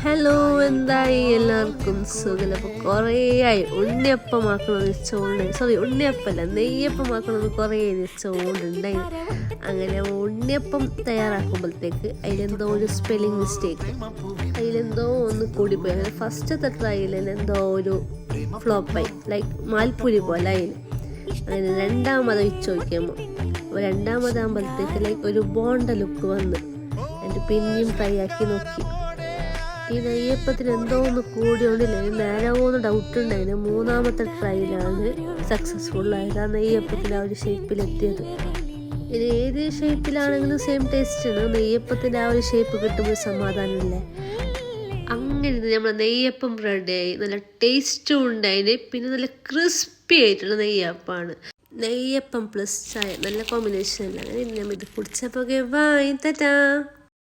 Hello, എന്തായി എല്ലാവർക്കും സുഖം? അപ്പോൾ കുറേയായി ഉണ്ണിയപ്പമാക്കണമെന്ന് വെച്ചോണ്ട് ഉണ്ണിയപ്പമല്ല നെയ്യപ്പമാക്കണമെന്ന് കുറേ വെച്ചോണ്ടുണ്ടായി. അങ്ങനെ ഉണ്ണിയപ്പം തയ്യാറാക്കുമ്പോഴത്തേക്ക് അതിലെന്തോ ഒരു സ്പെല്ലിങ് മിസ്റ്റേക്ക്, അതിലെന്തോ ഒന്ന് കൂടിപ്പോയി. അങ്ങനെ ഫസ്റ്റത്തെ ട്രയലിൽ എന്തോ ഒരു ഫ്ലോപ്പായി, ലൈക്ക് മാൽപ്പുരി പോലെ അതിൽ. അങ്ങനെ രണ്ടാമത് വെച്ച് നോക്കിയപ്പോൾ രണ്ടാമതാകുമ്പോഴത്തേക്ക് ലൈക്ക് ഒരു ബോണ്ട ലുക്ക് വന്ന് എന്നിട്ട് പിന്നെയും ട്രൈ ആക്കി നോക്കി. ഈ നെയ്യപ്പത്തിന് എന്തോ ഒന്ന് കൂടിയോണ്ടില്ല, നേരമോന്ന് ഡൗട്ട് ഉണ്ടായിരുന്നു. മൂന്നാമത്തെ ട്രൈയിലാണ് സക്സസ്ഫുള്ളായത്. ആ നെയ്യപ്പത്തിന് ആ ഒരു ഷേപ്പിലെത്തിയത്. ഇനി ഏത് ഷേപ്പിലാണെങ്കിലും സെയിം ടേസ്റ്റ് ആണ്. നെയ്യപ്പത്തിൻ്റെ ആ ഒരു ഷേപ്പ് കിട്ടുമ്പോൾ സമാധാനമില്ലേ. അങ്ങനെ നമ്മൾ നെയ്യപ്പം റെഡിയായി, നല്ല ടേസ്റ്റും ഉണ്ടായിന്, പിന്നെ നല്ല ക്രിസ്പി ആയിട്ടുള്ള നെയ്യപ്പമാണ്. നെയ്യപ്പം പ്ലസ് ചായ നല്ല കോമ്പിനേഷൻ അല്ല. അങ്ങനെ നമ്മൾ ഇത് കുടിച്ചപ്പോൾ വായി തറ്റാ.